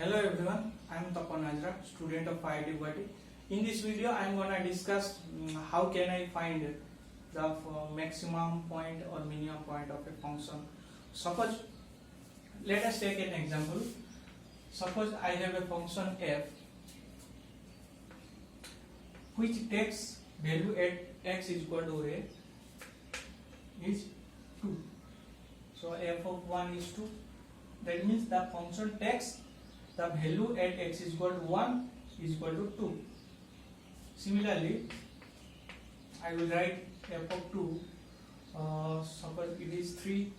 Hello everyone, I am Tapan Najra, student of IIT-JEE. In this video, I am gonna discuss how can I find the maximum point or minimum point of a function. Suppose, let us take an example. Suppose I have a function f which takes value at x is equal to a is 2. So f of 1 is 2. That means the function takes the value at x is equal to 1 is equal to 2. Similarly, I will write f of 2. Suppose it is 3.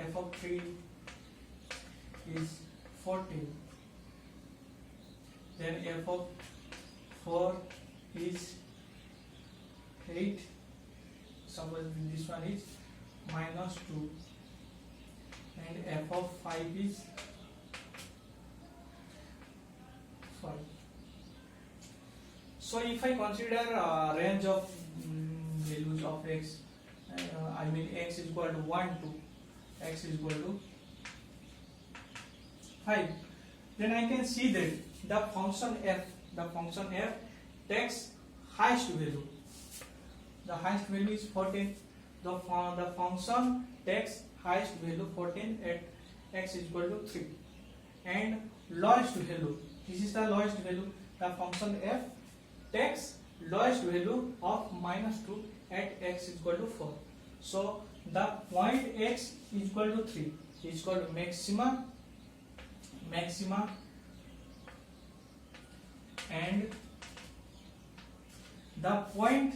F of 3 is 14. Then f of 4 is 8. Suppose this one is minus 2. And f of 5 is 5. So if I consider a range of values of x, I mean x is equal to 1 to x is equal to 5, then I can see that the function f takes highest value. The highest value is 14. The function takes highest value 14 at x is equal to 3, and lowest value, this is the lowest value, the function f takes lowest value of minus 2 at x is equal to 4. So the point x is equal to 3 is called maxima, and the point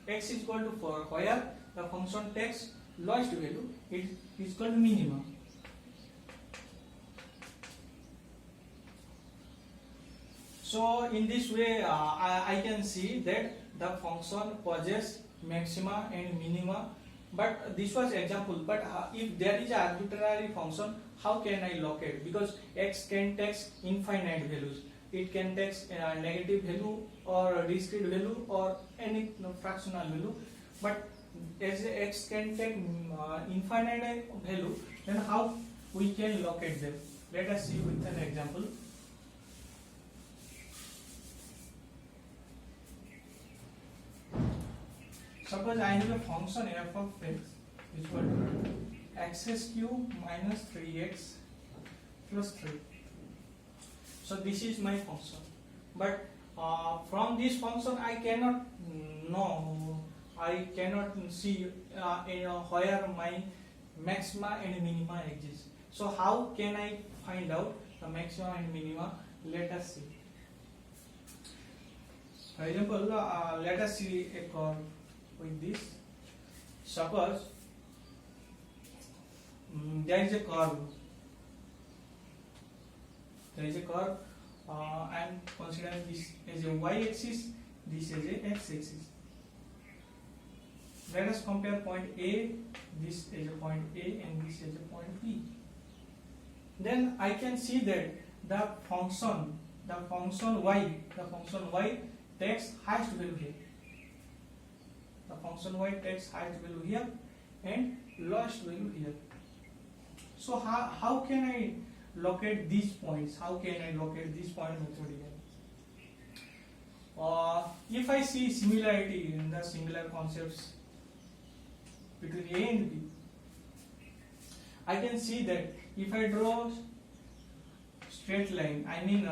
x is equal to 4 where the function takes lowest value, it is called minima. So in this way I can see that the function possesses maxima and minima, but this was example. But if there is an arbitrary function, how can I locate? Because x can take infinite values. It can take negative value or discrete value or any fractional value. But as x can take infinite value, then how we can locate them? Let us see with an example. Suppose I have a function f of x is equal to x cube minus 3x plus 3. So this is my function. But from this function I cannot see where my maxima and minima exist. So how can I find out the maxima and minima? Let us see. For example, let us see a curve with this. Suppose there is a curve. I am considering this as a y-axis, this as a x-axis. Let us compare point A, this as a point A, and this as a point B. Then I can see that the function y takes highest value here. The function y takes highest value here and lowest value here. So how can I locate these points? How can I locate this point methodically? If I see similarity in the similar concepts between A and B, I can see that if I draw straight line, I mean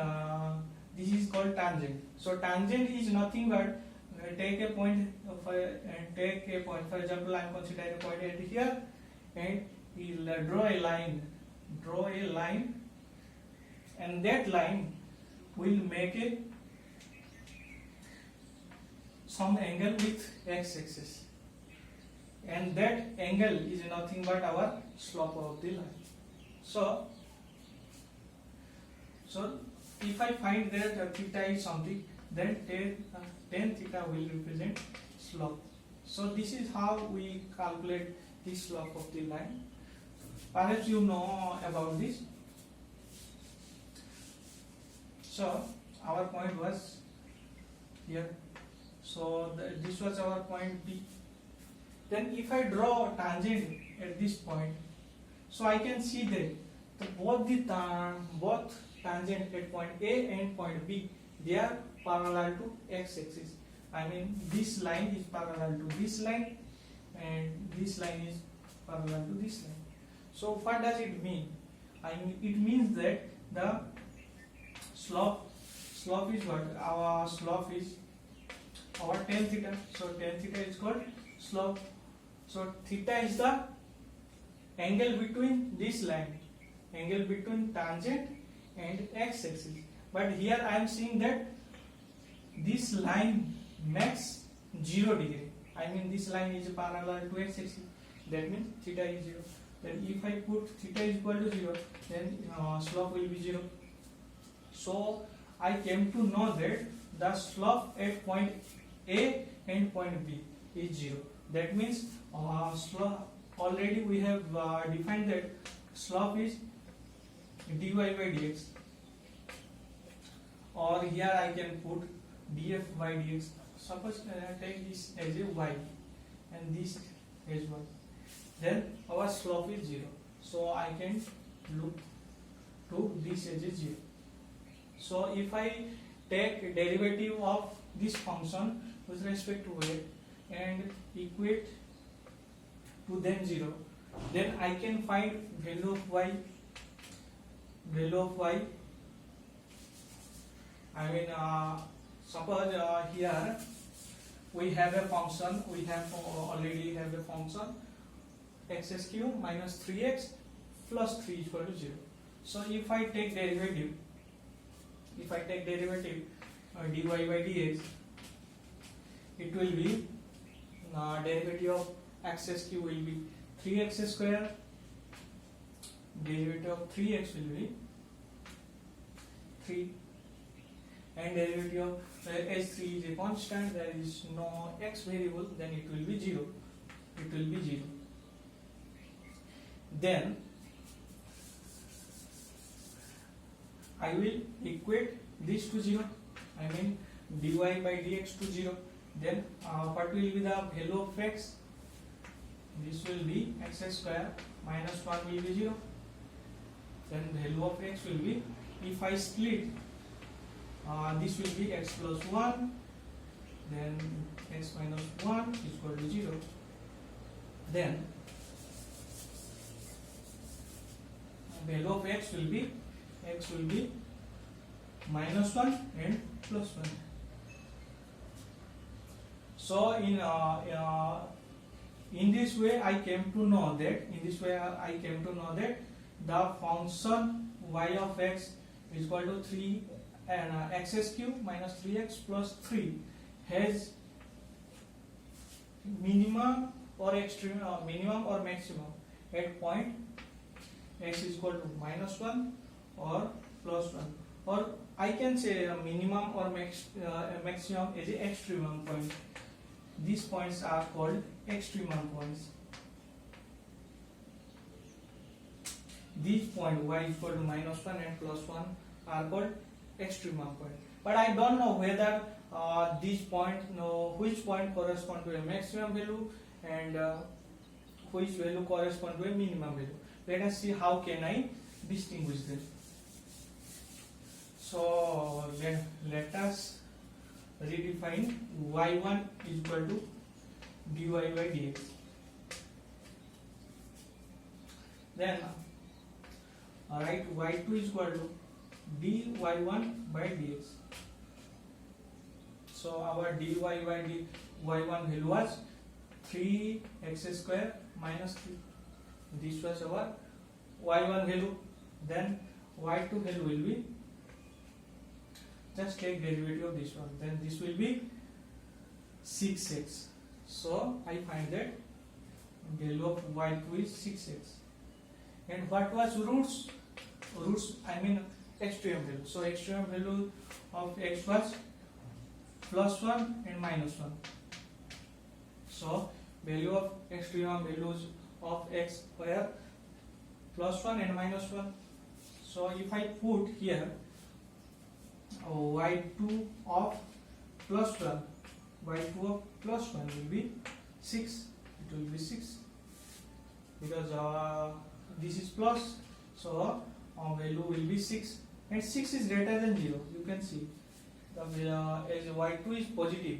this is called tangent. So tangent is nothing but take a point. For example, I am considering a point at here, and we'll draw a line, and that line will make some angle with x-axis, and that angle is nothing but our slope of the line. So if I find that theta is something, then tan theta will represent slope. So this is how we calculate the slope of the line. Perhaps you know about this. So our point was here. So this was our point B. Then if I draw a tangent at this point, so I can see that both tangent at point A and point B, they are parallel to x-axis. I mean this line is parallel to this line and this line is parallel to this line. So what does it mean? I mean it means that the slope is what? Our slope is our tan theta. So tan theta is called slope. So theta is the angle between this line, angle between tangent and x-axis. But here I am seeing that this line makes 0 degree. I mean this line is parallel to x-axis. That means theta is 0. Then if I put theta is equal to 0, then slope will be 0. So I came to know that the slope at point A and point B is 0. That means slope, already we have defined that slope is dy by dx, or here I can put df by dx. Suppose I take this as a y and this as y, then our slope is 0. So I can look to this as a 0. So if I take derivative of this function with respect to y and equate to them 0, then I can find value of y. I mean suppose here we have a function, already have a function x cube minus 3x plus 3 equal to 0. So if I take derivative dy by dx, it will be derivative of x cube will be 3x square, derivative of 3x will be 3, and derivative of as 3 is a constant, there is no x variable, then it will be 0. Then I will equate this to 0. I mean dy by dx to 0. Then what will be the value of x? This will be x square minus 1 will be 0. Then value of x will be, if I split, this will be x plus 1, then x minus 1 is equal to 0. Then value of x will be minus 1 and plus 1. So in this way I came to know that the function y of x is equal to 3 and x cube minus 3x plus 3 has minimum or maximum at point x is equal to minus 1 or plus 1, or I can say minimum or maximum is the extremum point. These points are called extremum points. These points y is equal to minus 1 and plus 1 are called extremum point. But I don't know whether these points, which point correspond to a maximum value and which value correspond to a minimum value. Let us see how can I distinguish them. So let us redefine y1 is equal to dy by dx. Then write y2 is equal to dy1 by dx. So our dy by y1 value was 3x square minus 3. This was our y1 value. Then y2 value will be, just take derivative of this one, then this will be 6x. So I find that value of y2 is 6x. And what was roots? I mean extreme value. So extreme value of x was plus 1 and minus 1. So value of extreme values of x were plus 1 and minus 1. So if I put here y2 of plus 1, y2 of plus 1 will be 6. It will be 6 because this is plus, So value will be 6, and 6 is greater than 0. You can see the as y2 is positive,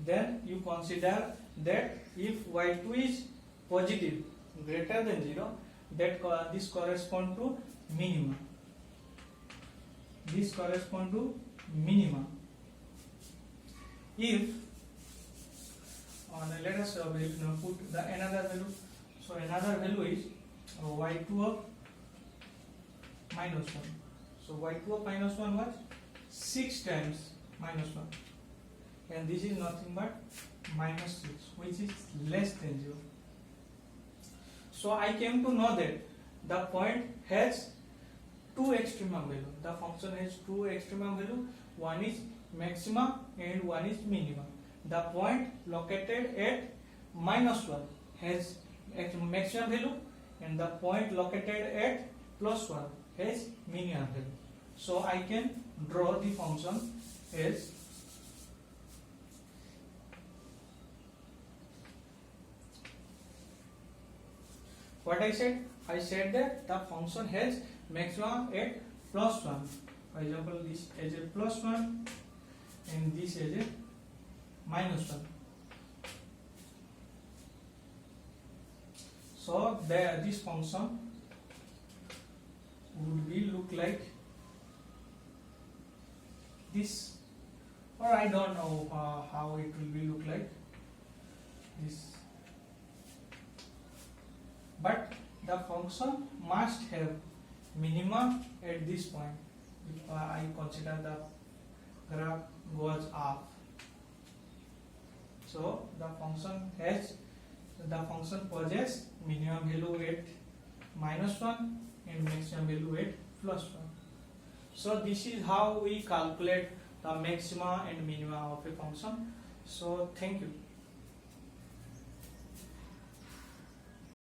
then you consider that if y2 is positive greater than 0, that this correspond to minima. This correspond to minima. If let us put the another value. So another value is y2 of minus 1. So y2 of minus 1 was 6 times minus 1, and this is nothing but minus 6, which is less than 0. So I came to know that the point has two extremum value. The function has two extremum value. One is maxima and one is minima. The point located at minus 1 has maximum value, and the point located at plus 1 has minimum value. So I can draw the function as what I said. I said that the function has maximum at plus 1. For example, this as a plus 1 and this as a minus 1. So this function would be look like this, or I don't know how it will be look like this, but the function must have minima at this point if I consider the graph goes up. So the function possesses minimum value at minus 1 and maximum value at plus 1. So this is how we calculate the maxima and minima of a function. So thank you.